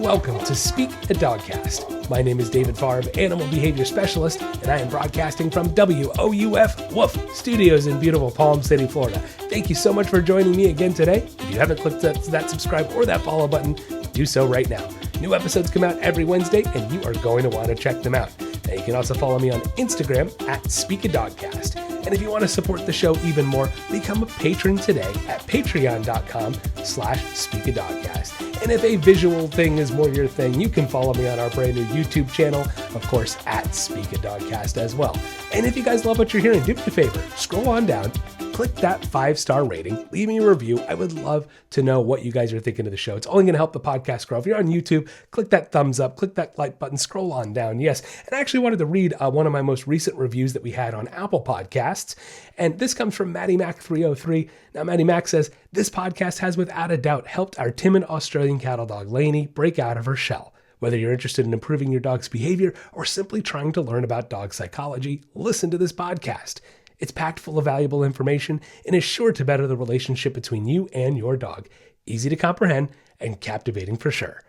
welcome to Speak a Dogcast. My name is David Farb, Animal Behavior Specialist, and I am broadcasting from WOUF Woof Studios in beautiful Palm City, Florida. Thank you so much for joining me again today. If you haven't clicked that subscribe or that follow button, do so right now. New episodes come out every Wednesday, and you are going to want to check them out. Now, you can also follow me on Instagram at Speak a Dogcast. And if you want to support the show even more, become a patron today at patreon.com/speakadogcast. And if a visual thing is more your thing, you can follow me on our brand new YouTube channel, of course, at Speak a Dogcast as well. And if you guys love what you're hearing, do me a favor, scroll on down, click that 5-star rating, leave me a review. I would love to know what you guys are thinking of the show. It's only going to help the podcast grow. If you're on YouTube, click that thumbs up, click that like button, scroll on down. Yes. And I actually wanted to read one of my most recent reviews that we had on Apple Podcasts. And this comes from Maddie Mac 303. Now, Maddie Mac says, this podcast has without a doubt helped our timid Australian cattle dog, Lainey, break out of her shell. Whether you're interested in improving your dog's behavior or simply trying to learn about dog psychology, listen to this podcast. It's packed full of valuable information and is sure to better the relationship between you and your dog. Easy to comprehend and captivating for sure.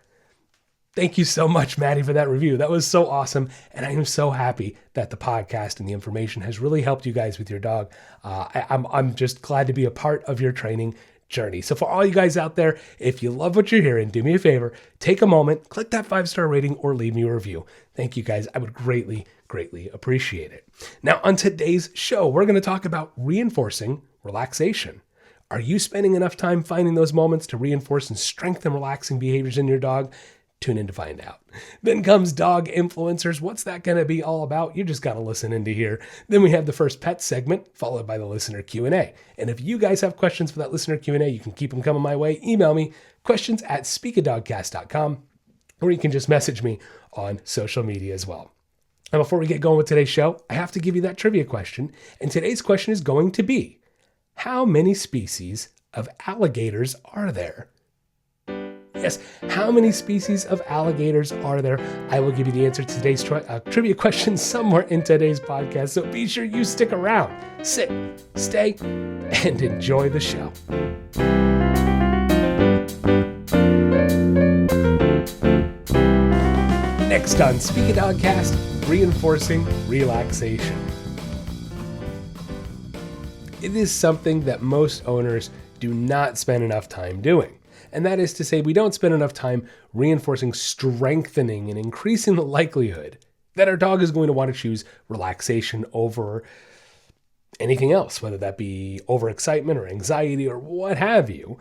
Thank you so much, Maddie, for that review. That was so awesome. And I am so happy that the podcast and the information has really helped you guys with your dog. I'm just glad to be a part of your training journey. So for all you guys out there, if you love what you're hearing, do me a favor, take a moment, click that 5-star rating or leave me a review. Thank you guys. I would greatly appreciate it. Now on today's show, we're going to talk about reinforcing relaxation. Are you spending enough time finding those moments to reinforce and strengthen relaxing behaviors in your dog? Tune in to find out. Then comes dog influencers. What's that going to be all about? You just got to listen into here. Then we have the first pet segment, followed by the listener Q&A. And if you guys have questions for that listener Q&A, you can keep them coming my way. Email me, questions@speakadogcast.com, or you can just message me on social media as well. Now, before we get going with today's show, I have to give you that trivia question. And today's question is going to be, how many species of alligators are there? Yes, how many species of alligators are there? I will give you the answer to today's trivia question somewhere in today's podcast, so be sure you stick around. Sit, stay, and enjoy the show. Next on Speak a Dogcast, Reinforcing Relaxation. It is something that most owners do not spend enough time doing. And that is to say, we don't spend enough time reinforcing, strengthening, and increasing the likelihood that our dog is going to want to choose relaxation over anything else, whether that be overexcitement or anxiety or what have you.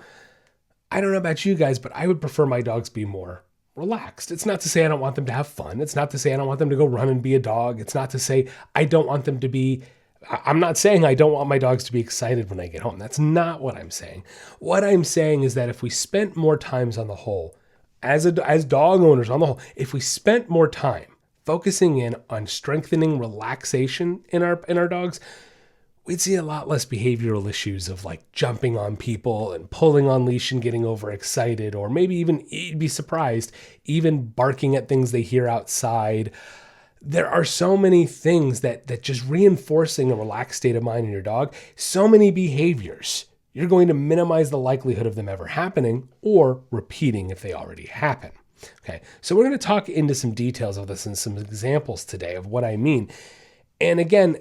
I don't know about you guys, but I would prefer my dogs be more relaxed. It's not to say I don't want them to have fun. It's not to say I don't want them to go run and be a dog. It's not to say I don't want them to be I'm not saying I don't want my dogs to be excited when I get home. That's not what I'm saying. What I'm saying is that if we spent more times on the whole, as dog owners on the whole, if we spent more time focusing in on strengthening relaxation in our dogs, we'd see a lot less behavioral issues of like jumping on people and pulling on leash and getting overexcited, or maybe even, you'd be surprised, even barking at things they hear outside. There are so many things that just reinforcing a relaxed state of mind in your dog, so many behaviors, you're going to minimize the likelihood of them ever happening or repeating if they already happen. Okay, so we're going to talk into some details of this and some examples today of what I mean. And again,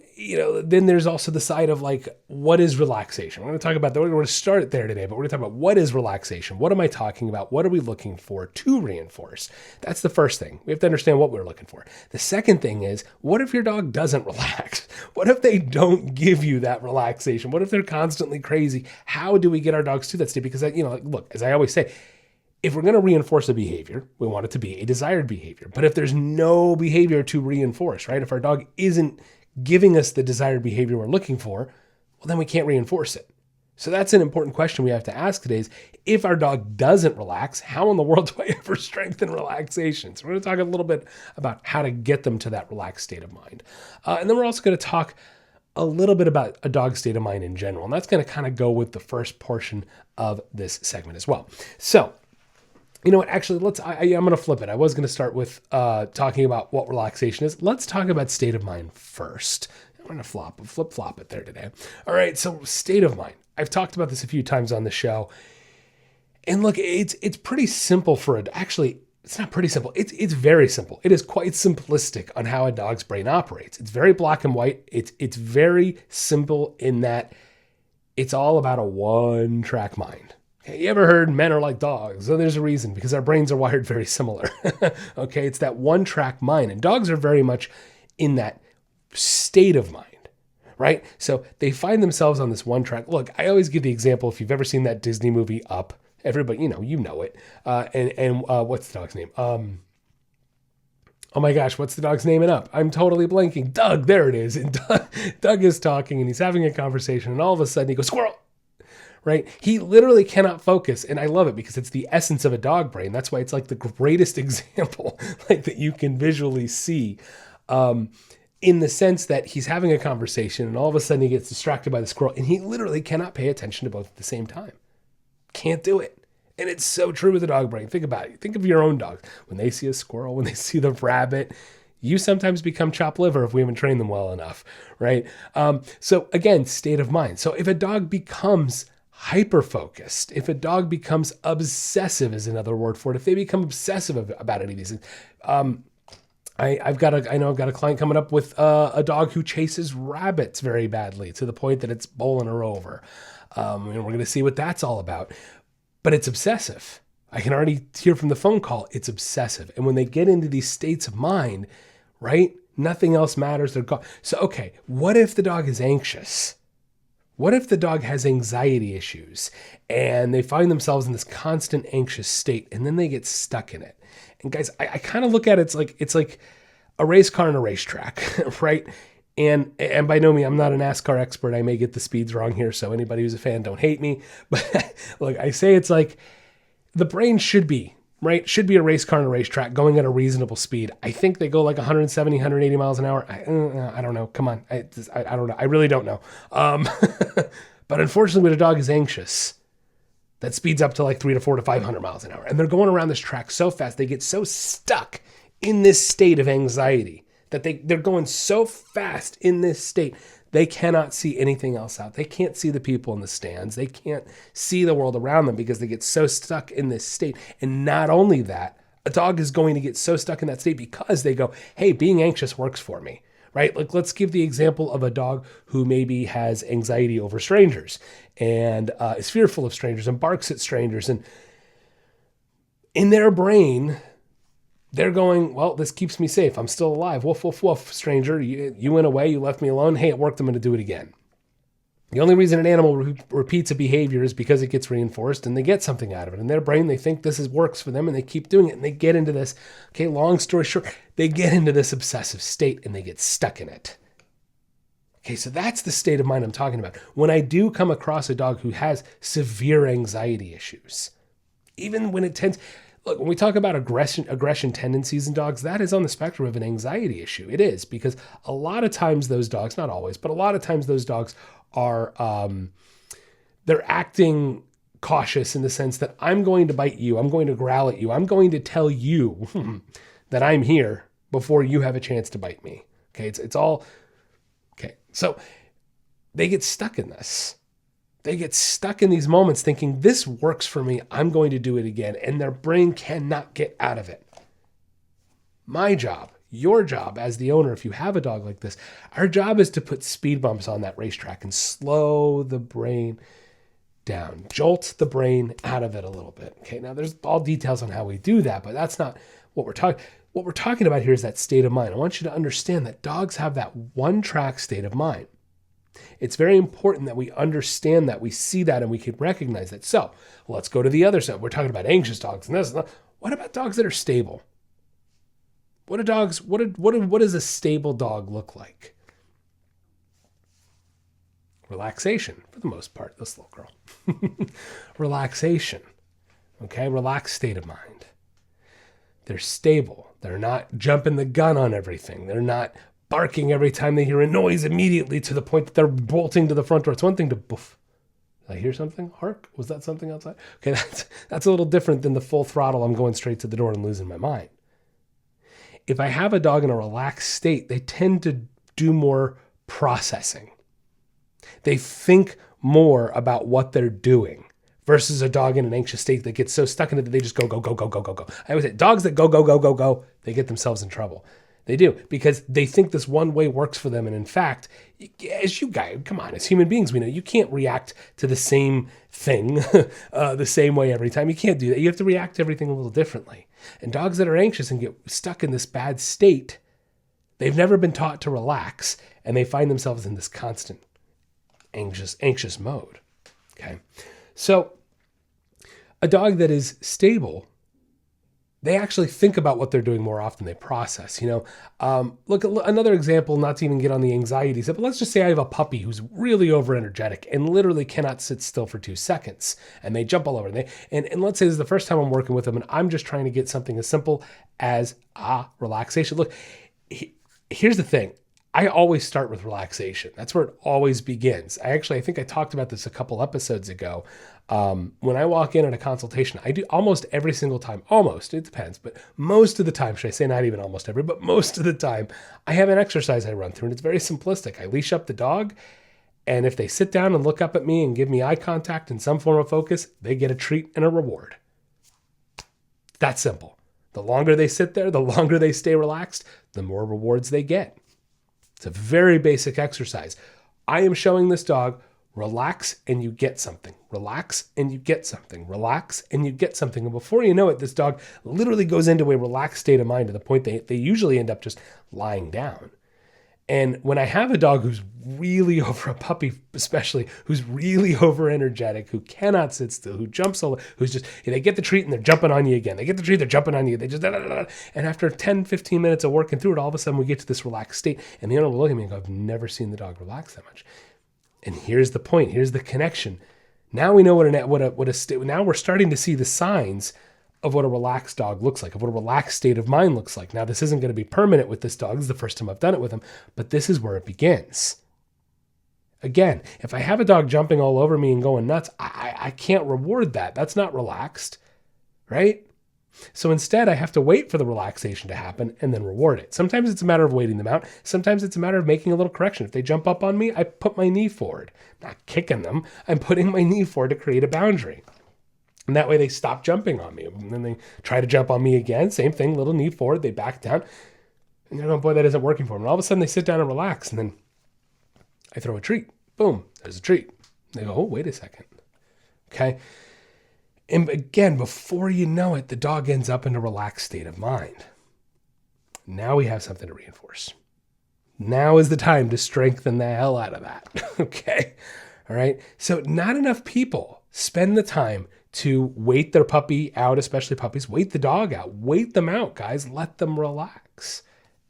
then there's also the side of like, what is relaxation? We're going to talk about that. We're going to start there today, but we're going to talk about what is relaxation? What am I talking about? What are we looking for to reinforce? That's the first thing. We have to understand what we're looking for. The second thing is, what if your dog doesn't relax? What if they don't give you that relaxation? What if they're constantly crazy? How do we get our dogs to that state? Because, look, as I always say, if we're going to reinforce a behavior, we want it to be a desired behavior. But if there's no behavior to reinforce, right? If our dog isn't giving us the desired behavior we're looking for, well, then we can't reinforce it. So that's an important question we have to ask today is, if our dog doesn't relax, how in the world do I ever strengthen relaxation? So we're going to talk a little bit about how to get them to that relaxed state of mind. And then we're also going to talk a little bit about a dog's state of mind in general. And that's going to kind of go with the first portion of this segment as well. So, you know what? Actually, I'm going to flip it. I was going to start with talking about what relaxation is. Let's talk about state of mind first. I'm going to flip-flop it there today. All right, so state of mind. I've talked about this a few times on the show. And look, it's pretty simple actually, it's not pretty simple. It's very simple. It is quite simplistic on how a dog's brain operates. It's very black and white. It's very simple in that it's all about a one-track mind. Okay, you ever heard men are like dogs? Well, there's a reason, because our brains are wired very similar. Okay, it's that one-track mind, and dogs are very much in that state of mind. Right? So they find themselves on this one track. Look, I always give the example, if you've ever seen that Disney movie Up, everybody, you know it. And what's the dog's name? Oh my gosh, what's the dog's name in Up? I'm totally blanking. Doug, there it is. And Doug is talking and he's having a conversation, and all of a sudden he goes, squirrel. Right? He literally cannot focus. And I love it because it's the essence of a dog brain. That's why it's like the greatest example like that you can visually see. In the sense that he's having a conversation and all of a sudden he gets distracted by the squirrel, and he literally cannot pay attention to both at the same time. Can't do it. And it's so true with the dog brain. Think about it. Think of your own dogs. When they see a squirrel, when they see the rabbit, you sometimes become chopped liver if we haven't trained them well enough, right? So again, state of mind. So if a dog becomes hyper-focused, if a dog becomes obsessive is another word for it, if they become obsessive about any of these things, I've got a client coming up with a dog who chases rabbits very badly to the point that it's bowling her over. And we're going to see what that's all about. But it's obsessive. I can already hear from the phone call, it's obsessive. And when they get into these states of mind, right, nothing else matters. They're gone. So, okay, what if the dog is anxious? What if the dog has anxiety issues and they find themselves in this constant anxious state, and then they get stuck in it? And guys, I kind of look at it, it's like a race car and a racetrack, right? And by no means, I'm not a NASCAR expert. I may get the speeds wrong here, so anybody who's a fan, don't hate me. But look, I say it's like the brain should be, right? Should be a race car and a racetrack going at a reasonable speed. I think they go like 170, 180 miles an hour. I don't know. Come on. I don't know. I really don't know. But unfortunately, when a dog is anxious, that speeds up to like 300 to 400 to 500 miles an hour. And they're going around this track so fast, they get so stuck in this state of anxiety that they're going so fast in this state, they cannot see anything else out. They can't see the people in the stands. They can't see the world around them because they get so stuck in this state. And not only that, a dog is going to get so stuck in that state because they go, hey, being anxious works for me. Right? Like, let's give the example of a dog who maybe has anxiety over strangers and is fearful of strangers and barks at strangers. And in their brain, they're going, well, this keeps me safe. I'm still alive. Woof, woof, woof, stranger. You went away. You left me alone. Hey, it worked. I'm going to do it again. The only reason an animal repeats a behavior is because it gets reinforced and they get something out of it. In their brain, they think this works for them and they keep doing it, and they get into this, okay, long story short, they get into this obsessive state and they get stuck in it. Okay, so that's the state of mind I'm talking about. When I do come across a dog who has severe anxiety issues, even when it tends, look, when we talk about aggression tendencies in dogs, that is on the spectrum of an anxiety issue. It is, because a lot of times those dogs, not always, but a lot of times those dogs are, they're acting cautious in the sense that I'm going to bite you. I'm going to growl at you. I'm going to tell you that I'm here before you have a chance to bite me. Okay. It's all okay. So they get stuck in this. They get stuck in these moments thinking this works for me. I'm going to do it again. And their brain cannot get out of it. My job, your job as the owner, if you have a dog like this, our job is to put speed bumps on that racetrack and slow the brain down, jolt the brain out of it a little bit. Okay, now there's all details on how we do that, but that's not what we're talking. What we're talking about here is that state of mind. I want you to understand that dogs have that one-track state of mind. It's very important that we understand that, we see that, and we can recognize that. So let's go to the other side. We're talking about anxious dogs and this. What about dogs that are stable? What does a stable dog look like? Relaxation, for the most part, this little girl. Relaxation. Okay, relaxed state of mind. They're stable. They're not jumping the gun on everything. They're not barking every time they hear a noise immediately to the point that they're bolting to the front door. It's one thing to boof. Did I hear something? Hark? Was that something outside? Okay, that's a little different than the full throttle. I'm going straight to the door and losing my mind. If I have a dog in a relaxed state, they tend to do more processing. They think more about what they're doing versus a dog in an anxious state that gets so stuck in it that they just go, go, go, go, go, go, go. I always say dogs that go, go, go, go, go, they get themselves in trouble. They do, because they think this one way works for them. And in fact, as you guys, come on, as human beings, we know you can't react to the same thing the same way every time. You can't do that. You have to react to everything a little differently. And dogs that are anxious and get stuck in this bad state, they've never been taught to relax, and they find themselves in this constant anxious mode. Okay. So a dog that is stable, they actually think about what they're doing more often. They process, look at another example, not to even get on the anxiety side, but let's just say I have a puppy who's really over energetic and literally cannot sit still for 2 seconds, and they jump all over. And let's say this is the first time I'm working with them, and I'm just trying to get something as simple as relaxation. Look, here's the thing. I always start with relaxation. That's where it always begins. I think I talked about this a couple episodes ago. When I walk in at a consultation, I do almost every single time, it depends, but most of the time, should I say not even almost every, but most of the time, I have an exercise I run through, and it's very simplistic. I leash up the dog, and if they sit down and look up at me and give me eye contact in some form of focus, they get a treat and a reward. That's simple. The longer they sit there, the longer they stay relaxed, the more rewards they get. It's a very basic exercise. I am showing this dog, relax and you get something. Relax and you get something. Relax and you get something. And before you know it, this dog literally goes into a relaxed state of mind to the point they usually end up just lying down. And when I have a dog who's really over, a puppy especially, who's really over energetic, who cannot sit still, who jumps, who's just, they get the treat and they're jumping on you again. They get the treat, they're jumping on you. They just, and after 10, 15 minutes of working through it, all of a sudden we get to this relaxed state. And the owner will look at me and go, I've never seen the dog relax that much. And here's the point. Here's the connection. Now we know now we're starting to see the signs of what a relaxed dog looks like, of what a relaxed state of mind looks like. Now, this isn't going to be permanent with this dog. This is the first time I've done it with him, but this is where it begins. Again, if I have a dog jumping all over me and going nuts, I can't reward that. That's not relaxed, right? So instead, I have to wait for the relaxation to happen and then reward it. Sometimes it's a matter of waiting them out. Sometimes it's a matter of making a little correction. If they jump up on me, I put my knee forward. I'm not kicking them. I'm putting my knee forward to create a boundary. And that way they stop jumping on me. And then they try to jump on me again. Same thing, little knee forward. They back down. And they're going, boy, that isn't working for them. And all of a sudden they sit down and relax. And then I throw a treat. Boom, there's a treat. And they go, oh, wait a second. Okay. And again, before you know it, the dog ends up in a relaxed state of mind. Now we have something to reinforce. Now is the time to strengthen the hell out of that. Okay. All right. So not enough people spend the time to wait their puppy out, especially puppies. Wait the dog out. Wait them out, guys. Let them relax.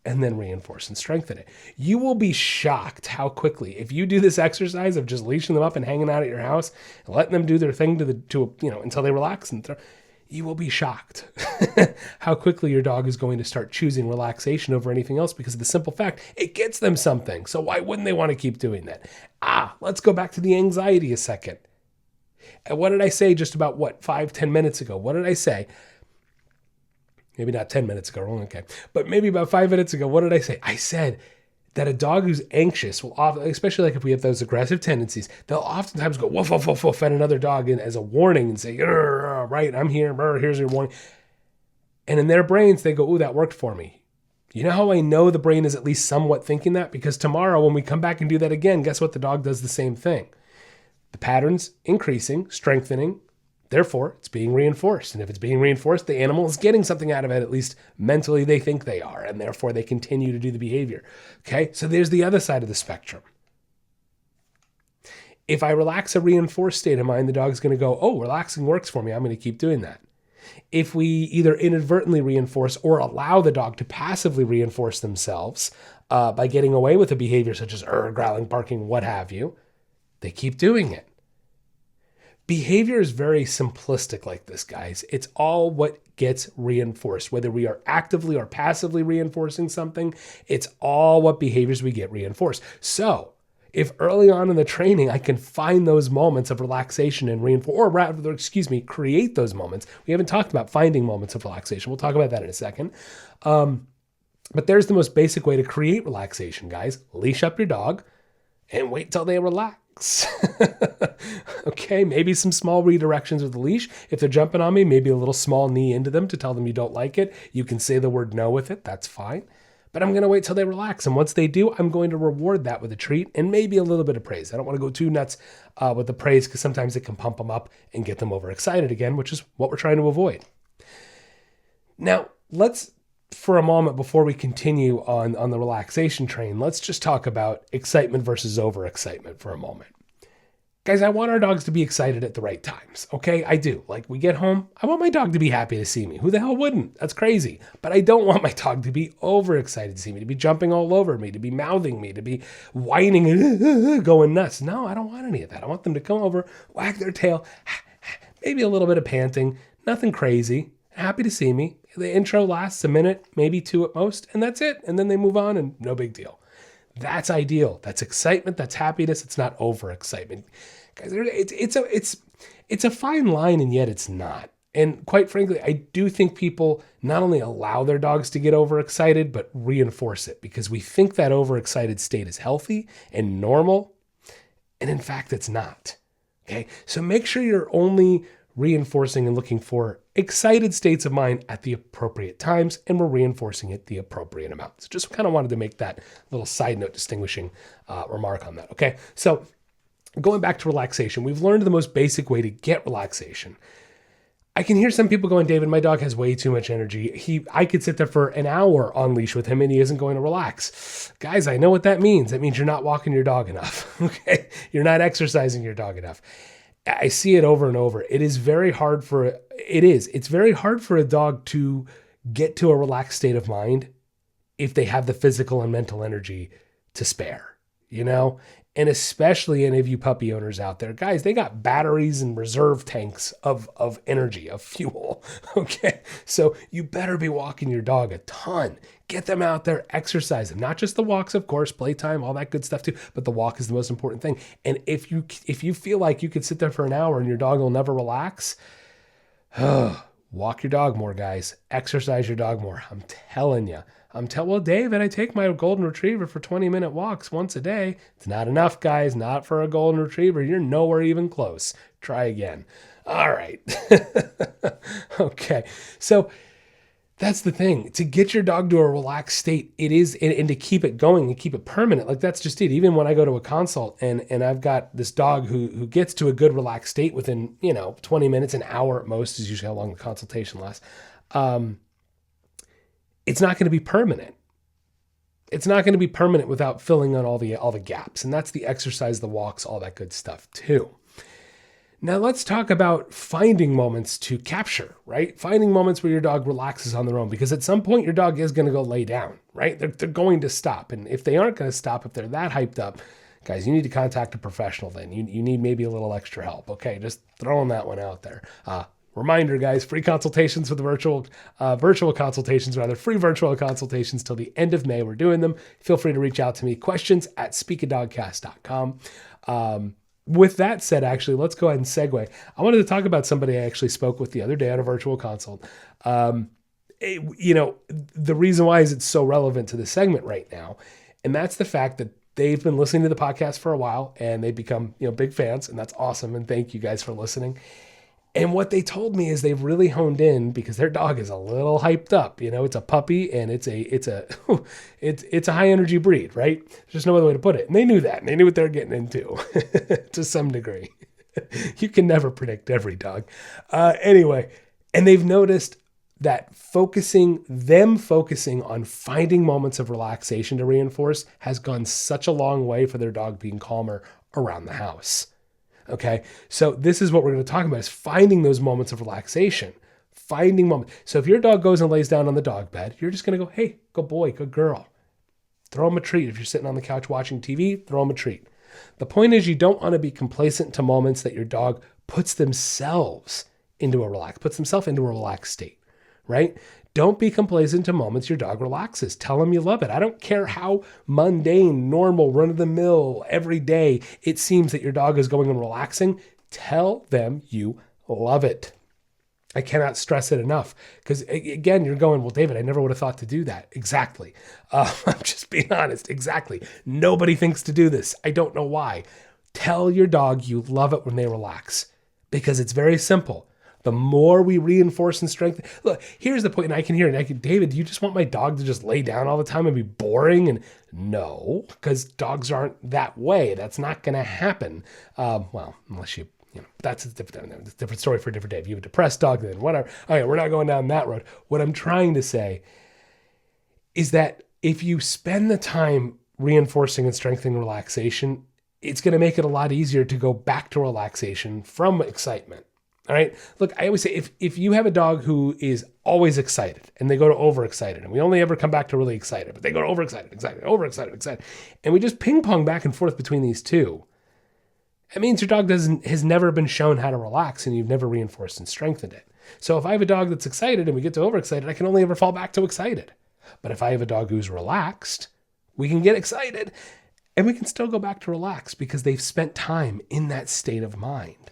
And then reinforce and strengthen it. You will be shocked how quickly, if you do this exercise of just leashing them up and hanging out at your house and letting them do their thing until they relax, you will be shocked how quickly your dog is going to start choosing relaxation over anything else, because of the simple fact it gets them something. So why wouldn't they want to keep doing that? Let's go back to the anxiety a second. And what did I say just about 5-10 minutes ago? What did I say? Maybe not 10 minutes ago, okay. But maybe about 5 minutes ago, what did I say? I said that a dog who's anxious will often, especially like if we have those aggressive tendencies, they'll oftentimes go woof, woof, woof, woof at another dog as a warning and say, right, I'm here, here's your warning. And in their brains, they go, ooh, that worked for me. You know how I know the brain is at least somewhat thinking that? Because tomorrow when we come back and do that again, guess what? The dog does the same thing. The pattern's increasing, strengthening. Therefore, it's being reinforced. And if it's being reinforced, the animal is getting something out of it, at least mentally they think they are, and therefore they continue to do the behavior. Okay, so there's the other side of the spectrum. If I relax a reinforced state of mind, the dog's going to go, oh, relaxing works for me. I'm going to keep doing that. If we either inadvertently reinforce or allow the dog to passively reinforce themselves by getting away with a behavior such as growling, barking, what have you, they keep doing it. Behavior is very simplistic like this, guys. It's all what gets reinforced. Whether we are actively or passively reinforcing something, it's all what behaviors we get reinforced. So if early on in the training, I can find those moments of relaxation and create those moments. We haven't talked about finding moments of relaxation. We'll talk about that in a second. But there's the most basic way to create relaxation, guys. Leash up your dog and wait till they relax. Okay. Okay, maybe some small redirections with the leash. If they're jumping on me, maybe a little small knee into them to tell them you don't like it. You can say the word no with it. That's fine. But I'm going to wait till they relax. And once they do, I'm going to reward that with a treat and maybe a little bit of praise. I don't want to go too nuts with the praise because sometimes it can pump them up and get them overexcited again, which is what we're trying to avoid. Now, let's, for a moment before we continue on the relaxation train, let's just talk about excitement versus overexcitement for a moment. Guys, I want our dogs to be excited at the right times, okay? I do. Like, we get home, I want my dog to be happy to see me. Who the hell wouldn't? That's crazy. But I don't want my dog to be overexcited to see me, to be jumping all over me, to be mouthing me, to be whining and going nuts. No, I don't want any of that. I want them to come over, wag their tail, maybe a little bit of panting, nothing crazy, happy to see me. The intro lasts a minute, maybe 2 at most, and that's it. And then they move on and no big deal. That's ideal. That's excitement. That's happiness. It's not overexcitement. Guys, it's a fine line, and yet it's not. And quite frankly, I do think people not only allow their dogs to get overexcited, but reinforce it because we think that overexcited state is healthy and normal. And in fact, it's not. Okay. So make sure you're only reinforcing and looking for excited states of mind at the appropriate times, and we're reinforcing it the appropriate amount. So just kind of wanted to make that little side note distinguishing remark on that. Okay. So going back to relaxation, we've learned the most basic way to get relaxation. I can hear some people going, David, my dog has way too much energy. I could sit there for an hour on leash with him and he isn't going to relax. Guys, I know what that means. That means you're not walking your dog enough. Okay. You're not exercising your dog enough. I see it over and over. It's very hard for a dog to get to a relaxed state of mind if they have the physical and mental energy to spare, And especially any of you puppy owners out there, guys, they got batteries and reserve tanks of energy, of fuel. Okay. So you better be walking your dog a ton. Get them out there, exercise them. Not just the walks, of course, playtime, all that good stuff too, but the walk is the most important thing. And if you feel like you could sit there for an hour and your dog will never relax, walk your dog more, guys. Exercise your dog more. I'm telling you. Well, David, I take my golden retriever for 20-minute walks once a day. It's not enough, guys. Not for a golden retriever. You're nowhere even close. Try again. All right. Okay. So that's the thing. To get your dog to a relaxed state, it is, and to keep it going and keep it permanent, like that's just it. Even when I go to a consult and I've got this dog who gets to a good relaxed state within, 20 minutes, an hour at most is usually how long the consultation lasts. It's not going to be permanent. It's not going to be permanent without filling in all the gaps. And that's the exercise, the walks, all that good stuff too. Now let's talk about finding moments to capture, right? Finding moments where your dog relaxes on their own, because at some point your dog is going to go lay down, right? They're going to stop. And if they aren't going to stop, if they're that hyped up, guys, you need to contact a professional then. You need maybe a little extra help. Okay, just throwing that one out there. Reminder, guys, free consultations for the virtual consultations, free virtual consultations till the end of May. We're doing them. Feel free to reach out to me. Questions at speakadogcast.com. With that said, actually, let's go ahead and segue. I wanted to talk about somebody I actually spoke with the other day on a virtual consult. The reason why is it's so relevant to the segment right now, and that's the fact that they've been listening to the podcast for a while and they've become, big fans, and that's awesome. And thank you guys for listening. And what they told me is they've really honed in because their dog is a little hyped up. It's a puppy and it's a high energy breed, right? There's just no other way to put it. And they knew that. And they knew what they're getting into to some degree. You can never predict every dog. Anyway, and they've noticed that focusing on finding moments of relaxation to reinforce has gone such a long way for their dog being calmer around the house. Okay, so this is what we're going to talk about, is finding those moments of relaxation, finding moments. So if your dog goes and lays down on the dog bed, you're just going to go, hey, good boy, good girl. Throw them a treat. If you're sitting on the couch watching TV, throw them a treat. The point is you don't want to be complacent to moments that your dog puts themselves into a relaxed state, right? Don't be complacent to moments your dog relaxes. Tell them you love it. I don't care how mundane, normal, run-of-the-mill, every day it seems that your dog is going and relaxing. Tell them you love it. I cannot stress it enough because, again, you're going, well, David, I never would have thought to do that. Exactly. I'm just being honest. Exactly. Nobody thinks to do this. I don't know why. Tell your dog you love it when they relax, because it's very simple. The more we reinforce and strengthen. Look, here's the point, and I can hear it. David, do you just want my dog to just lay down all the time and be boring? And no, because dogs aren't that way. That's not going to happen. Well, unless that's a different story for a different day. If you have a depressed dog, then whatever. All right, we're not going down that road. What I'm trying to say is that if you spend the time reinforcing and strengthening relaxation, it's going to make it a lot easier to go back to relaxation from excitement. All right. Look, I always say if you have a dog who is always excited and they go to overexcited, and we only ever come back to really excited, but they go to overexcited, excited, and we just ping pong back and forth between these two, it means your dog has never been shown how to relax and you've never reinforced and strengthened it. So if I have a dog that's excited and we get to overexcited, I can only ever fall back to excited. But if I have a dog who's relaxed, we can get excited and we can still go back to relax because they've spent time in that state of mind.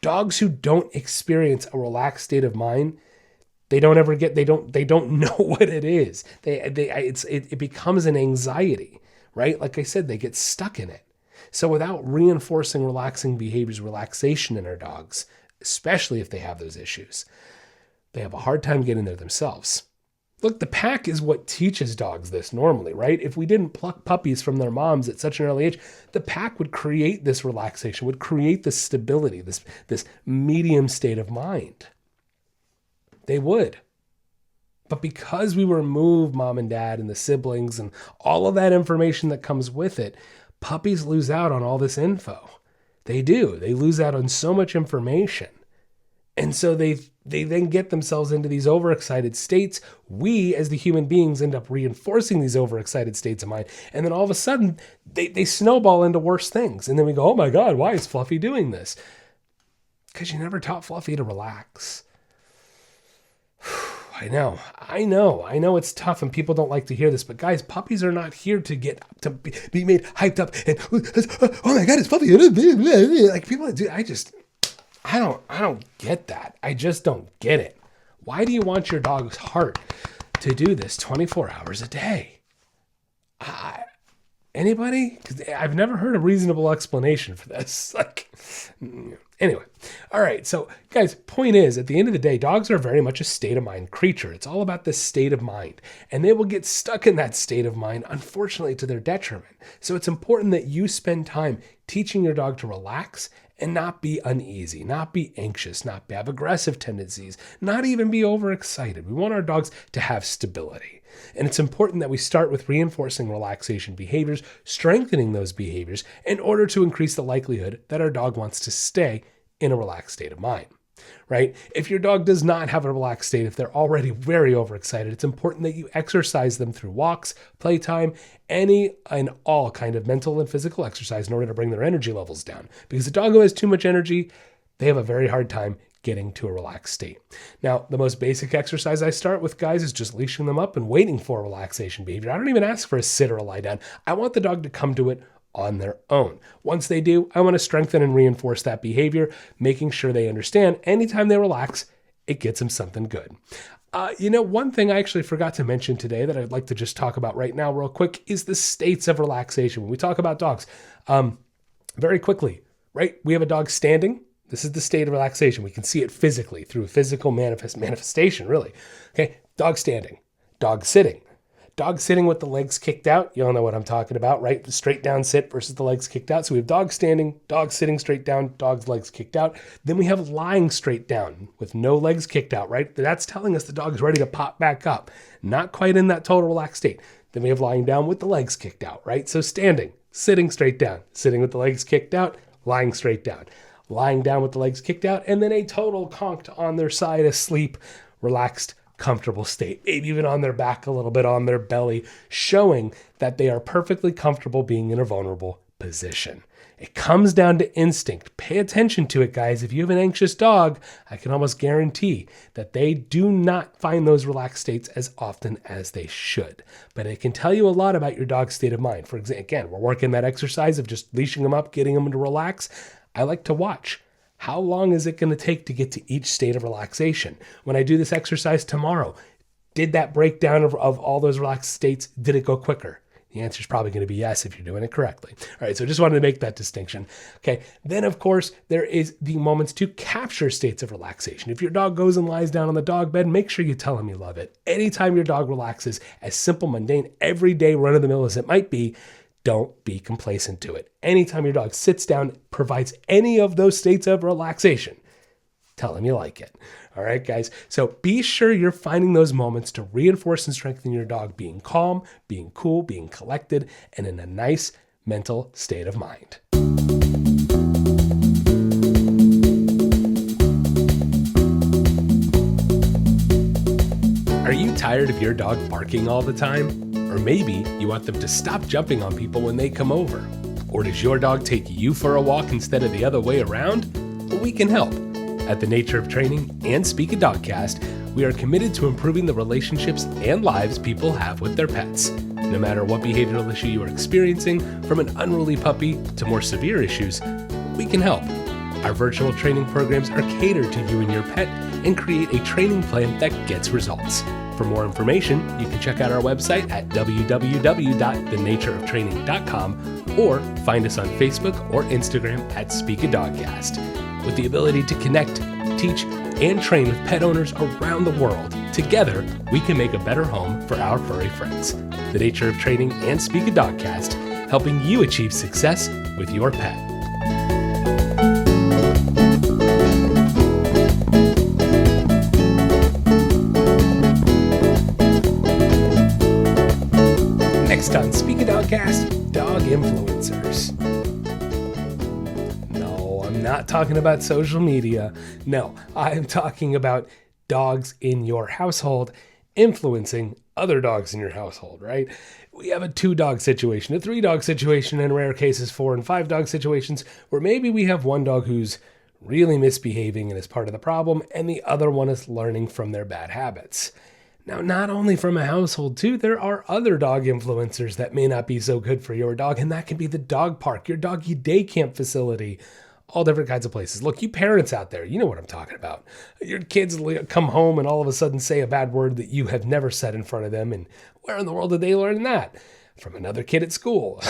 Dogs who don't experience a relaxed state of mind, they don't know what it is. It becomes an anxiety, right? Like I said, they get stuck in it. So without reinforcing relaxing behaviors, relaxation in our dogs, especially if they have those issues, they have a hard time getting there themselves. Look, the pack is what teaches dogs this normally, right? If we didn't pluck puppies from their moms at such an early age, the pack would create this relaxation, would create this stability, this medium state of mind. They would. But because we remove mom and dad and the siblings and all of that information that comes with it, puppies lose out on all this info. They do. They lose out on so much information. And so they then get themselves into these overexcited states. We, as the human beings, end up reinforcing these overexcited states of mind. And then all of a sudden, they snowball into worse things. And then we go, oh my God, why is Fluffy doing this? Because you never taught Fluffy to relax. I know it's tough and people don't like to hear this, but guys, puppies are not here to be made hyped up and, oh my God, it's Fluffy. Like people do. I don't get that. I just don't get it. Why do you want your dog's heart to do this 24 hours a day? Anybody? 'Cause I've never heard a reasonable explanation for this. Anyway. All right. So guys, point is, at the end of the day, dogs are very much a state of mind creature. It's all about the state of mind, and they will get stuck in that state of mind, unfortunately, to their detriment. So it's important that you spend time teaching your dog to relax and not be uneasy, not be anxious, not have aggressive tendencies, not even be overexcited. We want our dogs to have stability. And it's important that we start with reinforcing relaxation behaviors, strengthening those behaviors in order to increase the likelihood that our dog wants to stay in a relaxed state of mind, right? If your dog does not have a relaxed state, if they're already very overexcited, it's important that you exercise them through walks, playtime, any and all kind of mental and physical exercise in order to bring their energy levels down. Because a dog who has too much energy, they have a very hard time getting to a relaxed state. Now, the most basic exercise I start with, guys, is just leashing them up and waiting for relaxation behavior. I don't even ask for a sit or a lie down. I want the dog to come to it on their own. Once they do, I want to strengthen and reinforce that behavior, making sure they understand anytime they relax, it gets them something good. One thing I actually forgot to mention today that I'd like to just talk about right now real quick is the states of relaxation. When we talk about dogs, very quickly, right? We have a dog standing. This is the state of relaxation. We can see it physically through a physical manifestation, really. Okay, dog standing, dog sitting. Dog sitting with the legs kicked out. You all know what I'm talking about, right? The straight down sit versus the legs kicked out. So we have dog standing, dog sitting straight down, dog's legs kicked out. Then we have lying straight down with no legs kicked out, right? That's telling us the dog is ready to pop back up. Not quite in that total relaxed state. Then we have lying down with the legs kicked out, right? So standing, sitting straight down, sitting with the legs kicked out, lying straight down, lying down with the legs kicked out, and then a total conked on their side asleep, relaxed, comfortable state, maybe even on their back a little bit, on their belly, showing that they are perfectly comfortable being in a vulnerable position. It comes down to instinct. Pay attention to it, guys. If you have an anxious dog, I can almost guarantee that they do not find those relaxed states as often as they should. But it can tell you a lot about your dog's state of mind. For example, again, we're working that exercise of just leashing them up, getting them to relax. I like to watch. How long is it going to take to get to each state of relaxation? When I do this exercise tomorrow, did that breakdown of all those relaxed states, did it go quicker? The answer is probably going to be yes if you're doing it correctly. All right, so just wanted to make that distinction. Okay, then of course, there is the moments to capture states of relaxation. If your dog goes and lies down on the dog bed, make sure you tell him you love it. Anytime your dog relaxes, as simple, mundane, everyday, run-of-the-mill as it might be, don't be complacent to it. Anytime your dog sits down, provides any of those states of relaxation, tell him you like it. All right, guys. So be sure you're finding those moments to reinforce and strengthen your dog being calm, being cool, being collected, and in a nice mental state of mind. Are you tired of your dog barking all the time? Or maybe you want them to stop jumping on people when they come over? Or does your dog take you for a walk instead of the other way around? Well, we can help. At The Nature of Training and Speak a Dogcast, we are committed to improving the relationships and lives people have with their pets. No matter what behavioral issue you are experiencing, from an unruly puppy to more severe issues, we can help. Our virtual training programs are catered to you and your pet and create a training plan that gets results. For more information, you can check out our website at www.thenatureoftraining.com or find us on Facebook or Instagram at Speak a Dogcast. With the ability to connect, teach, and train with pet owners around the world, together we can make a better home for our furry friends. The Nature of Training and Speak a Dogcast, helping you achieve success with your pet. Next on Speak a Dogcast, dog influencers. Not talking about social media. No, I'm talking about dogs in your household influencing other dogs in your household, right? We have a 2-dog situation, a 3-dog situation, in rare cases 4 and 5-dog situations, where maybe we have one dog who's really misbehaving and is part of the problem, and the other one is learning from their bad habits. Now, not only from a household too, there are other dog influencers that may not be so good for your dog, and that can be the dog park, your doggy day camp facility, all different kinds of places. Look, you parents out there, you know what I'm talking about. Your kids come home and all of a sudden say a bad word that you have never said in front of them. And where in the world did they learn that? From another kid at school.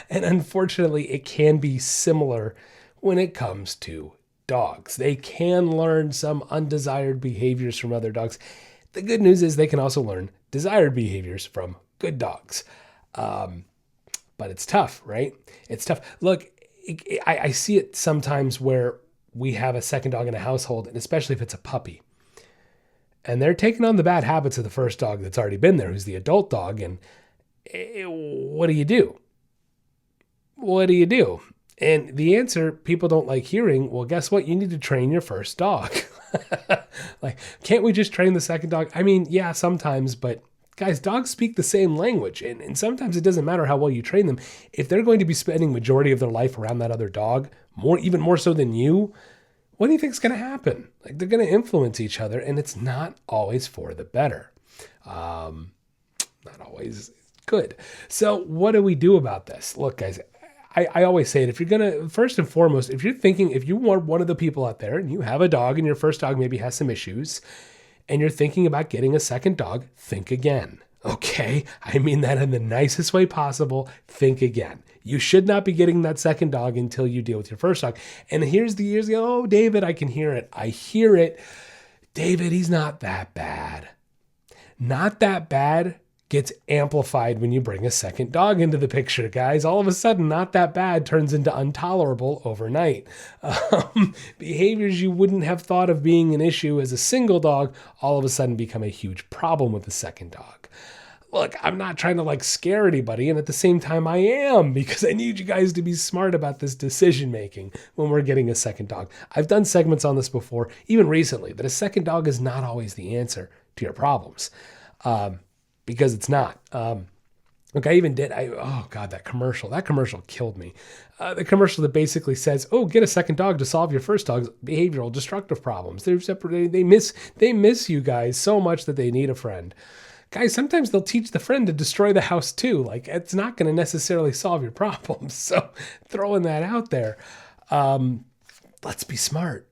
And unfortunately, it can be similar when it comes to dogs. They can learn some undesired behaviors from other dogs. The good news is they can also learn desired behaviors from good dogs. But it's tough, right? It's tough. Look, I see it sometimes where we have a second dog in a household, and especially if it's a puppy, and they're taking on the bad habits of the first dog that's already been there, who's the adult dog. And what do you do? What do you do? And the answer people don't like hearing, well, guess what? You need to train your first dog. Like, can't we just train the second dog? I mean, yeah, sometimes, but guys, dogs speak the same language, and sometimes it doesn't matter how well you train them. If they're going to be spending majority of their life around that other dog, even more so than you, what do you think is going to happen? Like, they're going to influence each other, and it's not always for the better. Not always good. So what do we do about this? Look, guys, I always say it. If you're going to, first and foremost, if you are one of the people out there and you have a dog and your first dog maybe has some issues, and you're thinking about getting a second dog, think again. Okay? I mean that in the nicest way possible. Think again. You should not be getting that second dog until you deal with your first dog. And here's the, oh, David, I can hear it. I hear it. David, he's not that bad. Not that bad gets amplified when you bring a second dog into the picture, guys. All of a sudden, not that bad turns into intolerable overnight. Behaviors you wouldn't have thought of being an issue as a single dog all of a sudden become a huge problem with the second dog. Look, I'm not trying to scare anybody, and at the same time I am, because I need you guys to be smart about this decision making when we're getting a second dog. I've done segments on this before, even recently, that a second dog is not always the answer to your problems. Because it's not. Look, I even did, oh God, that commercial killed me. The commercial that basically says, oh, get a second dog to solve your first dog's behavioral destructive problems. They're separated. They miss you guys so much that they need a friend. Guys, sometimes they'll teach the friend to destroy the house too. It's not going to necessarily solve your problems. So throwing that out there, let's be smart.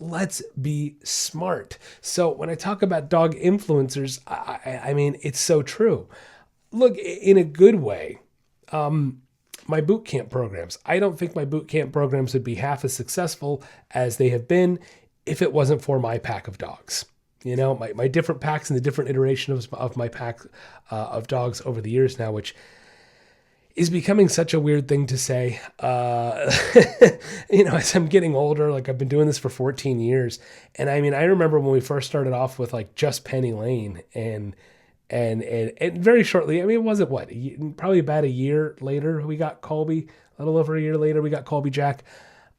Let's be smart. So when I talk about dog influencers, I mean, it's so true. look, in a good way, my boot camp programs. I don't think my boot camp programs would be half as successful as they have been if it wasn't for my pack of dogs. You know, my different packs and the different iterations of my pack of dogs over the years now, which is becoming such a weird thing to say. As I'm getting older, like I've been doing this for 14 years. And I mean, I remember when we first started off with like just Penny Lane and very shortly, I mean, it wasn't probably about a year later, we got Colby, a little over a year later, we got Colby Jack.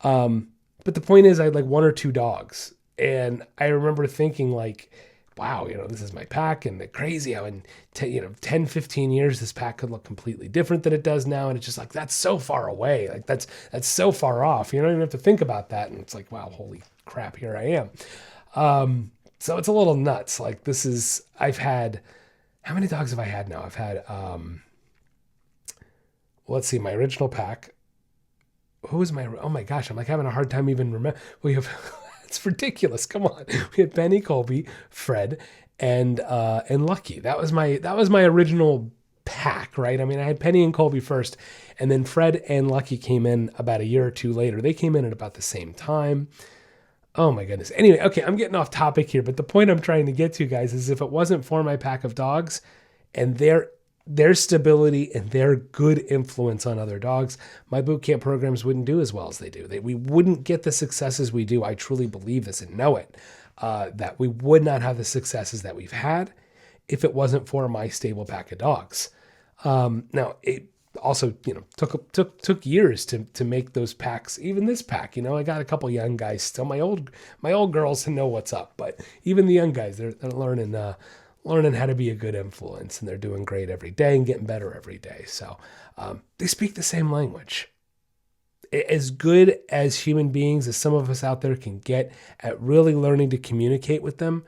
But the point is I had like one or two dogs. And I remember thinking like, wow, this is my pack, and it's crazy how in 10, 15 years, this pack could look completely different than it does now. And it's just like, that's so far away. Like that's so far off. You don't even have to think about that. And it's like, wow, holy crap, here I am. So it's a little nuts. Like I've had, how many dogs have I had now? I've had, let's see, my original pack. Who was oh my gosh, I'm like having a hard time even remember. We have, it's ridiculous. Come on. We had Penny, Colby, Fred, and Lucky. That was my original pack, right? I mean, I had Penny and Colby first, and then Fred and Lucky came in about a year or two later. They came in at about the same time. Oh my goodness. Anyway, okay, I'm getting off topic here, but the point I'm trying to get to, guys, is if it wasn't for my pack of dogs and their stability and their good influence on other dogs, my boot camp programs wouldn't do as well as they do. We wouldn't get the successes we do. I truly believe this and know it, that we would not have the successes that we've had if it wasn't for my stable pack of dogs. Now, it also, took years to make those packs. Even this pack, I got a couple young guys still. My old girls know what's up, but even the young guys, they're learning how to be a good influence, and they're doing great every day and getting better every day. So they speak the same language. As good as human beings as some of us out there can get at really learning to communicate with them,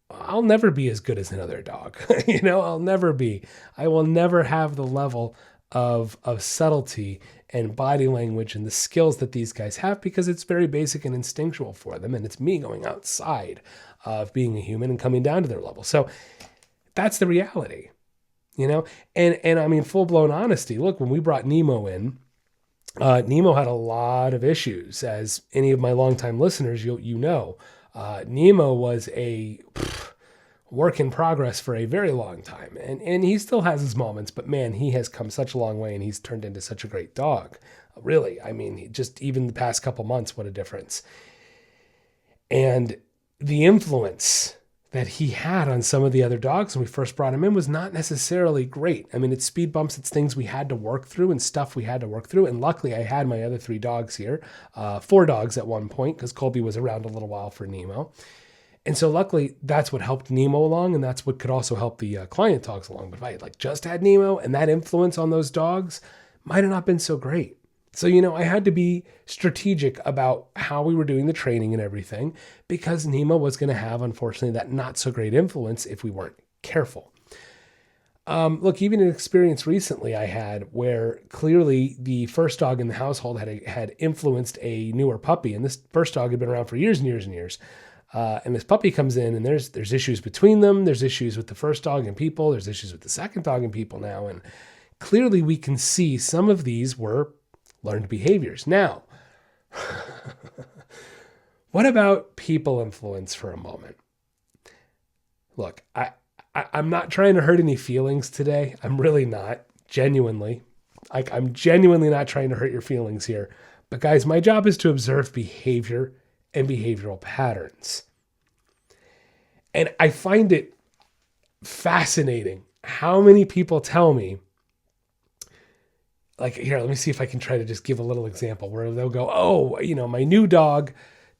I'll never be as good as another dog. I'll never be. I will never have the level of subtlety and body language and the skills that these guys have, because it's very basic and instinctual for them. And it's me going outside of being a human and coming down to their level. So that's the reality, and I mean, full blown honesty. Look, when we brought Nemo in, Nemo had a lot of issues, as any of my longtime listeners, Nemo was a work in progress for a very long time. And he still has his moments, but man, he has come such a long way, and he's turned into such a great dog. Really. I mean, just even the past couple months, what a difference. And the influence that he had on some of the other dogs when we first brought him in was not necessarily great. I mean, it's speed bumps, it's things we had to work through and stuff we had to work through. And luckily I had my other 3 dogs here, 4 dogs at one point, because Colby was around a little while for Nemo. And so luckily that's what helped Nemo along, and that's what could also help the client dogs along. But if I had just had Nemo, and that influence on those dogs might have not been so great. So, I had to be strategic about how we were doing the training and everything, because Nemo was going to have, unfortunately, that not so great influence if we weren't careful. Look, even an experience recently I had where clearly the first dog in the household had influenced a newer puppy. And this first dog had been around for years and years and years. And this puppy comes in, and there's issues between them. There's issues with the first dog and people. There's issues with the second dog and people now. And clearly we can see some of these were learned behaviors. Now, what about people influence for a moment? Look, I'm not trying to hurt any feelings today. I'm really not, genuinely. I'm genuinely not trying to hurt your feelings here. But guys, my job is to observe behavior and behavioral patterns. And I find it fascinating how many people tell me, like, here, let me see if I can try to just give a little example where they'll go, oh, my new dog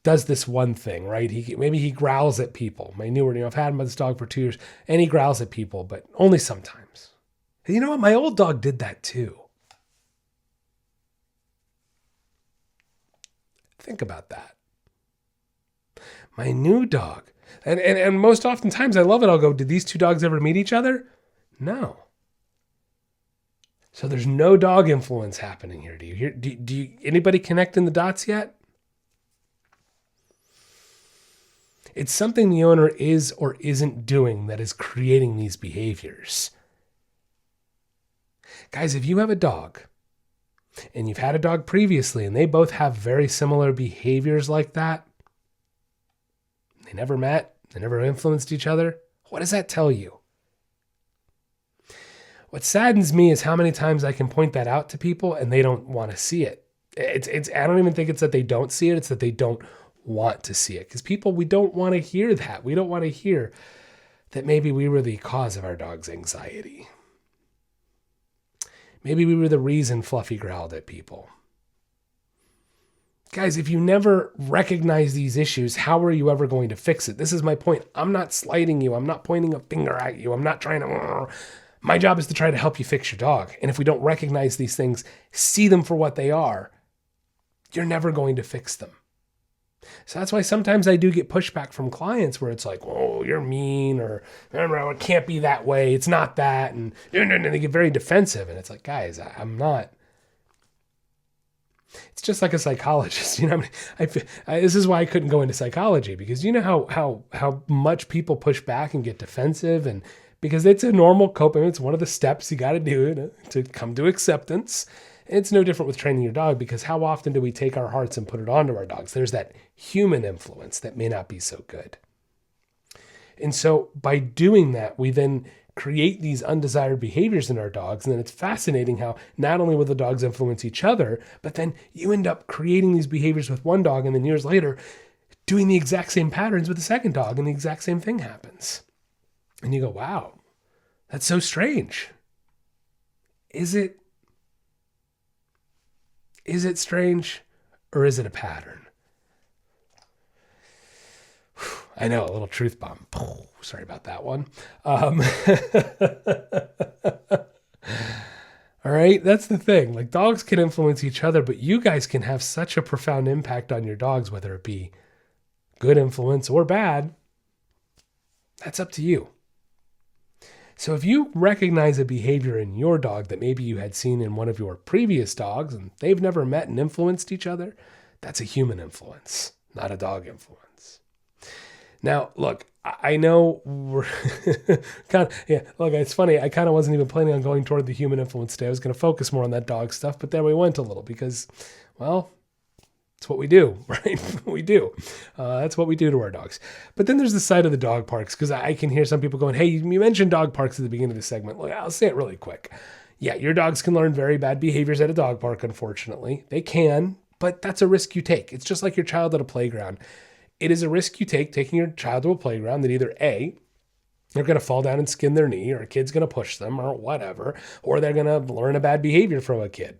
does this one thing, right? Maybe he growls at people. My newer, I've had this dog for 2 years, and he growls at people, but only sometimes. And you know what? My old dog did that too. Think about that. My new dog. And most oftentimes, I love it. I'll go, did these 2 dogs ever meet each other? No. So there's no dog influence happening here. Do you hear? Do you anybody connecting the dots yet? It's something the owner is or isn't doing that is creating these behaviors. Guys, if you have a dog and you've had a dog previously and they both have very similar behaviors like that, they never met, they never influenced each other, what does that tell you? What saddens me is how many times I can point that out to people and they don't want to see it. I don't even think it's that they don't see it, it's that they don't want to see it. Because people, we don't want to hear that. We don't want to hear that maybe we were the cause of our dog's anxiety. Maybe we were the reason Fluffy growled at people. Guys, if you never recognize these issues, how are you ever going to fix it? This is my point. I'm not slighting you. I'm not pointing a finger at you. I'm not trying to... My job is to try to help you fix your dog. And if we don't recognize these things, see them for what they are, you're never going to fix them. So that's why sometimes I do get pushback from clients where it's like, oh, you're mean, or it can't be that way. It's not that. And they get very defensive. And it's like, guys, I'm not. It's just like a psychologist. You know, this is why I couldn't go into psychology, because you know how much people push back and get defensive, and because it's a normal coping. It's one of the steps you got to do to come to acceptance. It's no different with training your dog, because how often do we take our hearts and put it onto our dogs? There's that human influence that may not be so good. And so by doing that, we then create these undesired behaviors in our dogs. And then it's fascinating how not only will the dogs influence each other, but then you end up creating these behaviors with one dog, and then years later doing the exact same patterns with the second dog, and the exact same thing happens. And you go, wow, that's so strange. Is it strange, or is it a pattern? I know, a little truth bomb. Sorry about that one. All right, that's the thing. Like, dogs can influence each other, but you guys can have such a profound impact on your dogs, whether it be good influence or bad. That's up to you. So if you recognize a behavior in your dog that maybe you had seen in one of your previous dogs and they've never met and influenced each other, that's a human influence, not a dog influence. Now, look, I know we're look, it's funny. I kind of wasn't even planning on going toward the human influence today. I was going to focus more on that dog stuff, but there we went a little because, well, it's what we do, right? We do. That's what we do to our dogs. But then there's the side of the dog parks, because I can hear some people going, hey, you mentioned dog parks at the beginning of the segment. Look, I'll say it really quick. Yeah, your dogs can learn very bad behaviors at a dog park, unfortunately. They can, but that's a risk you take. It's just like your child at a playground. It is a risk you take, taking your child to a playground that either A, they're going to fall down and skin their knee, or a kid's going to push them, or whatever, or they're going to learn a bad behavior from a kid.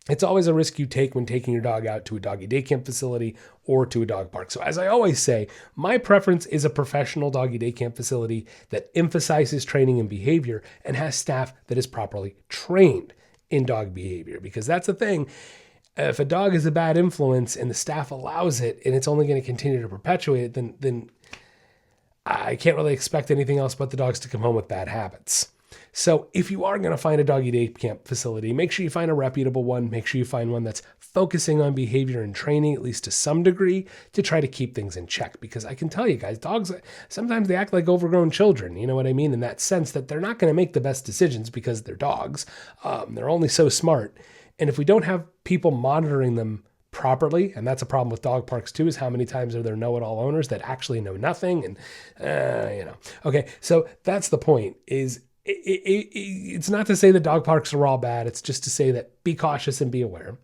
It's always a risk you take when taking your dog out to a doggy day camp facility or to a dog park. So as I always say, my preference is a professional doggy day camp facility that emphasizes training and behavior and has staff that is properly trained in dog behavior. Because that's the thing. If a dog is a bad influence and the staff allows it and it's only going to continue to perpetuate it, then I can't really expect anything else but the dogs to come home with bad habits. So if you are going to find a doggy day camp facility, make sure you find a reputable one. Make sure you find one that's focusing on behavior and training, at least to some degree, to try to keep things in check. Because I can tell you guys, dogs, sometimes they act like overgrown children. You know what I mean? In that sense that they're not going to make the best decisions because they're dogs. They're only so smart. And if we don't have people monitoring them properly, and that's a problem with dog parks too, is how many times are there know-it-all owners that actually know nothing? And, Okay, so that's the point, is it's not to say that dog parks are all bad. It's just to say that be cautious and be aware.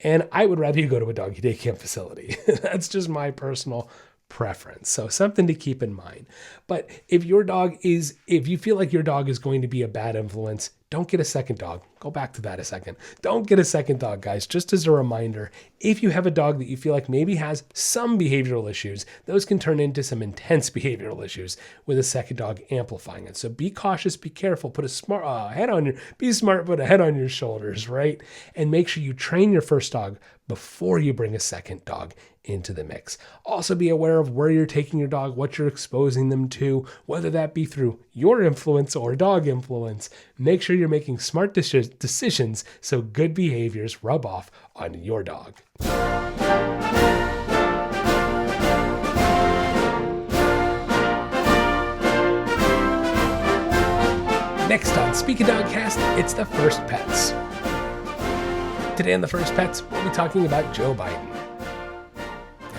And I would rather you go to a doggy day camp facility. That's just my personal preference. So something to keep in mind. But if you feel like your dog is going to be a bad influence, don't get a second dog. Go back to that a second. Don't get a second dog, guys. Just as a reminder, if you have a dog that you feel like maybe has some behavioral issues, those can turn into some intense behavioral issues with a second dog amplifying it. So be cautious, be careful, put a smart be smart, put a head on your shoulders, right? And make sure you train your first dog before you bring a second dog into the mix. Also be aware of where you're taking your dog, what you're exposing them to, whether that be through your influence or dog influence. Make sure you're making smart decisions so good behaviors rub off on your dog. Next on Speak a Dogcast, it's the First Pets. Today on the First Pets, we'll be talking about Joe Biden.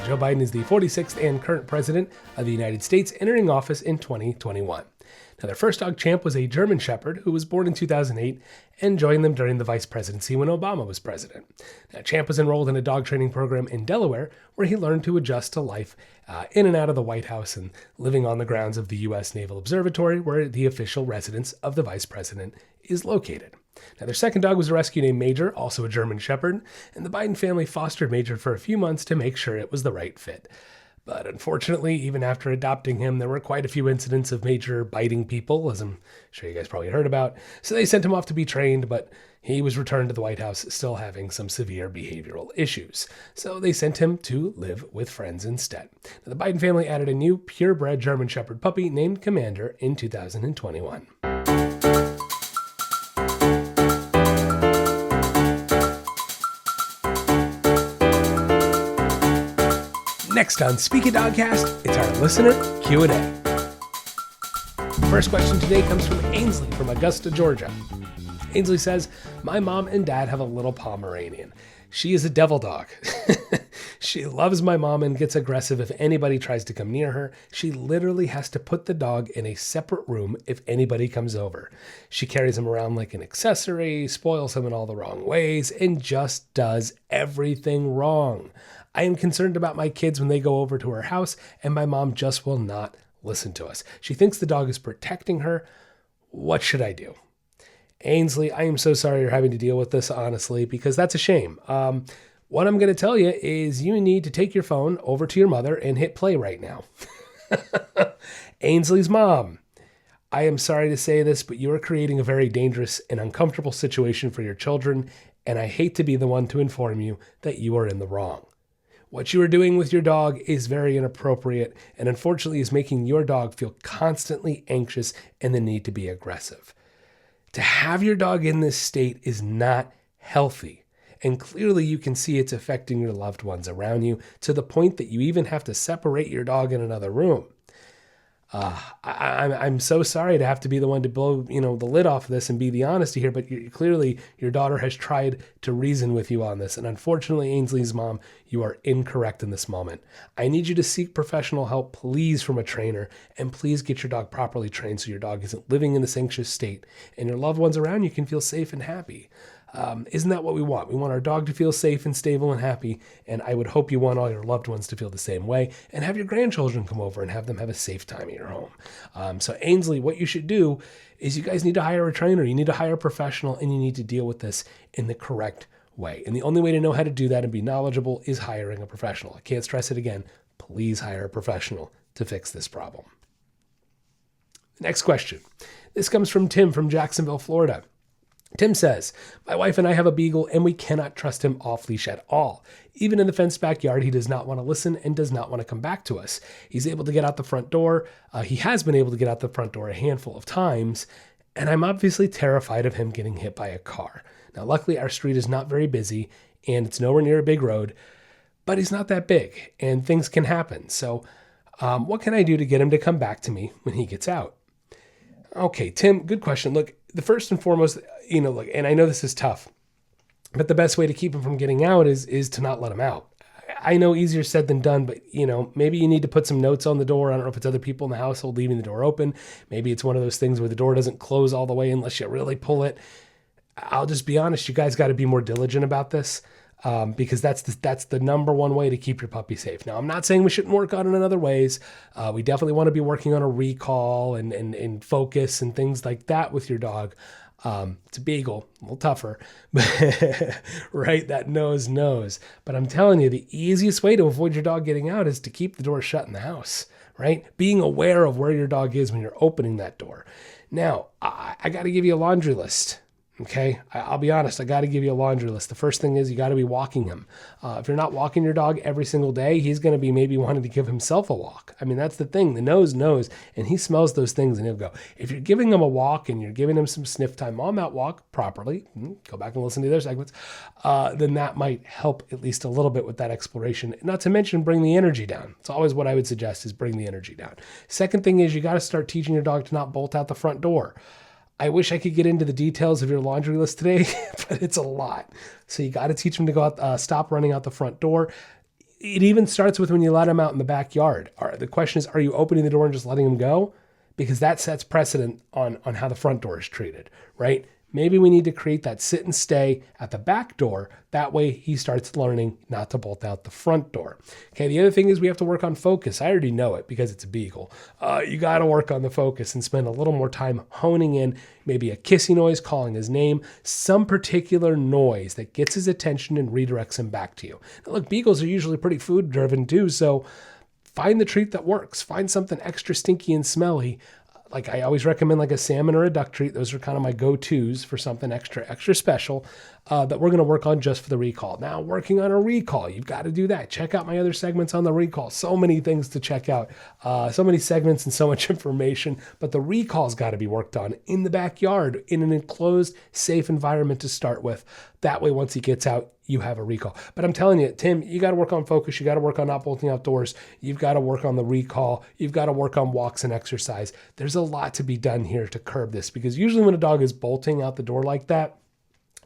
Joe Biden is the 46th and current president of the United States, entering office in 2021. Now, their first dog, Champ, was a German Shepherd who was born in 2008 and joined them during the vice presidency when Obama was president. Now, Champ was enrolled in a dog training program in Delaware where he learned to adjust to life in and out of the White House and living on the grounds of the U.S. Naval Observatory, where the official residence of the vice president is located. Now, their second dog was a rescue named Major, also a German Shepherd, and the Biden family fostered Major for a few months to make sure it was the right fit. But unfortunately, even after adopting him, there were quite a few incidents of Major biting people, as I'm sure you guys probably heard about. So they sent him off to be trained, but he was returned to the White House still having some severe behavioral issues. So they sent him to live with friends instead. Now, the Biden family added a new purebred German Shepherd puppy named Commander in 2021. Next on Speak a Dogcast, it's our listener Q&A. First question today comes from Ainsley from Augusta, Georgia. Ainsley says, my mom and dad have a little Pomeranian. She is a devil dog. She loves my mom and gets aggressive if anybody tries to come near her. She literally has to put the dog in a separate room if anybody comes over. She carries him around like an accessory, spoils him in all the wrong ways, and just does everything wrong. I am concerned about my kids when they go over to her house, and my mom just will not listen to us. She thinks the dog is protecting her. What should I do? Ainsley, I am so sorry you're having to deal with this, honestly, because that's a shame. What I'm going to tell you is you need to take your phone over to your mother and hit play right now. Ainsley's mom, I am sorry to say this, but you are creating a very dangerous and uncomfortable situation for your children, and I hate to be the one to inform you that you are in the wrong. What you are doing with your dog is very inappropriate and unfortunately is making your dog feel constantly anxious and the need to be aggressive. To have your dog in this state is not healthy, and clearly you can see it's affecting your loved ones around you to the point that you even have to separate your dog in another room. I'm so sorry to have to be the one to blow, the lid off of this and be the honesty here, but clearly your daughter has tried to reason with you on this. And unfortunately, Ainsley's mom, you are incorrect in this moment. I need you to seek professional help, please, from a trainer, and please get your dog properly trained so your dog isn't living in this anxious state and your loved ones around you can feel safe and happy. Isn't that what we want? We want our dog to feel safe and stable and happy, and I would hope you want all your loved ones to feel the same way, and have your grandchildren come over and have them have a safe time at your home. So Ainsley, what you should do is you guys need to hire a trainer, you need to hire a professional, and you need to deal with this in the correct way. And the only way to know how to do that and be knowledgeable is hiring a professional. I can't stress it again. Please hire a professional to fix this problem. Next question. This comes from Tim from Jacksonville, Florida. Tim says, my wife and I have a beagle and we cannot trust him off leash at all. Even in the fenced backyard, he does not want to listen and does not want to come back to us. He's able to get out the front door. He has been able to get out the front door a handful of times, and I'm obviously terrified of him getting hit by a car. Now, luckily, our street is not very busy and it's nowhere near a big road, but he's not that big and things can happen. So what can I do to get him to come back to me when he gets out? Okay, Tim, good question. Look, the first and foremost, and I know this is tough, but the best way to keep him from getting out is to not let him out. I know easier said than done, but maybe you need to put some notes on the door. I don't know if it's other people in the household leaving the door open. Maybe it's one of those things where the door doesn't close all the way unless you really pull it. I'll just be honest, you guys got to be more diligent about this. Because that's the number one way to keep your puppy safe. Now, I'm not saying we shouldn't work on it in other ways. We definitely want to be working on a recall and focus and things like that with your dog. It's a beagle, a little tougher, but right? That knows. But I'm telling you, the easiest way to avoid your dog getting out is to keep the door shut in the house, right? Being aware of where your dog is when you're opening that door. Now, I got to give you a laundry list. Okay, I'll be honest, I got to give you a laundry list. The first thing is you got to be walking him. If you're not walking your dog every single day, he's going to be maybe wanting to give himself a walk. I mean, that's the thing. The nose knows, and he smells those things, and he'll go. If you're giving him a walk and you're giving him some sniff time on that walk properly, go back and listen to their segments, then that might help at least a little bit with that exploration. Not to mention bring the energy down. It's always what I would suggest is bring the energy down. Second thing is you got to start teaching your dog to not bolt out the front door. I wish I could get into the details of your laundry list today, but it's a lot. So you got to teach them to go out, stop running out the front door. It even starts with when you let them out in the backyard. The question is, are you opening the door and just letting them go? Because that sets precedent on how the front door is treated, right? Maybe we need to create that sit and stay at the back door. That way he starts learning not to bolt out the front door. Okay, the other thing is we have to work on focus. I already know it because it's a beagle. You got to work on the focus and spend a little more time honing in maybe a kissy noise, calling his name, some particular noise that gets his attention and redirects him back to you. Now, look, beagles are usually pretty food driven too, so find the treat that works. Find something extra stinky and smelly. Like I always recommend like a salmon or a duck treat. Those are kind of my go-tos for something extra special that we're going to work on just for the recall. Now, working on a recall, you've got to do that. Check out my other segments on the recall. So many things to check out. So many segments and so much information. But the recall's got to be worked on in the backyard, in an enclosed, safe environment to start with. That way, once he gets out, you have a recall. But I'm telling you, Tim, you got to work on focus. You got to work on not bolting outdoors. You've got to work on the recall. You've got to work on walks and exercise. There's a lot to be done here to curb this, because usually when a dog is bolting out the door like that,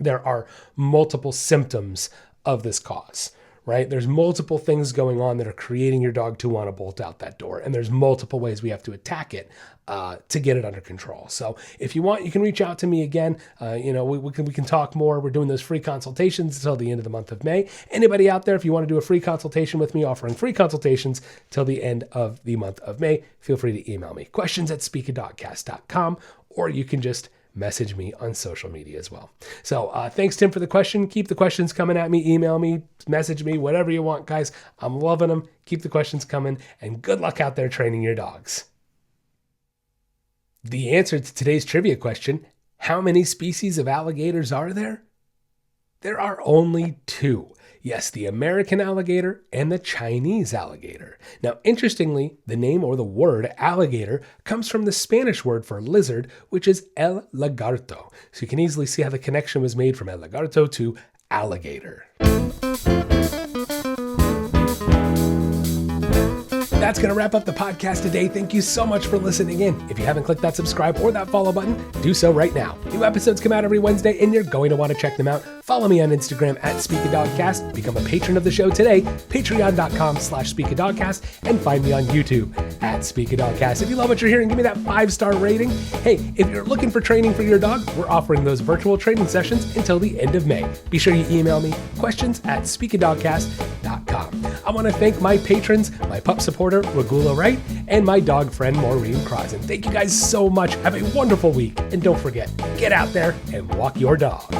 there are multiple symptoms of this cause, right? There's multiple things going on that are creating your dog to want to bolt out that door. And there's multiple ways we have to attack it to get it under control. So if you want, you can reach out to me again. We can talk more. We're doing those free consultations until the end of the month of May. Anybody out there, if you want to do a free consultation with me, offering free consultations till the end of the month of May, feel free to email me, questions@speakadogcast.com, or you can just message me on social media as well. So thanks, Tim, for the question. Keep the questions coming at me. Email me, message me, whatever you want, guys. I'm loving them. Keep the questions coming, and good luck out there training your dogs. The answer to today's trivia question, how many species of alligators are there? There are only two. Yes, the American alligator and the Chinese alligator. Now, interestingly, the name or the word alligator comes from the Spanish word for lizard, which is el lagarto. So you can easily see how the connection was made from el lagarto to alligator. That's going to wrap up the podcast today. Thank you so much for listening in. If you haven't clicked that subscribe or that follow button, do so right now. New episodes come out every Wednesday, and you're going to want to check them out. Follow me on Instagram @SpeakADogcast. Become a patron of the show today, patreon.com/SpeakADogcast, and find me on YouTube @SpeakADogcast. If you love what you're hearing, give me that 5-star rating. Hey, if you're looking for training for your dog, we're offering those virtual training sessions until the end of May. Be sure you email me, questions@SpeakADogcast.com. I want to thank my patrons, my pup supporter, Regula Wright, and my dog friend, Maureen Crossan. Thank you guys so much. Have a wonderful week. And don't forget, get out there and walk your dog.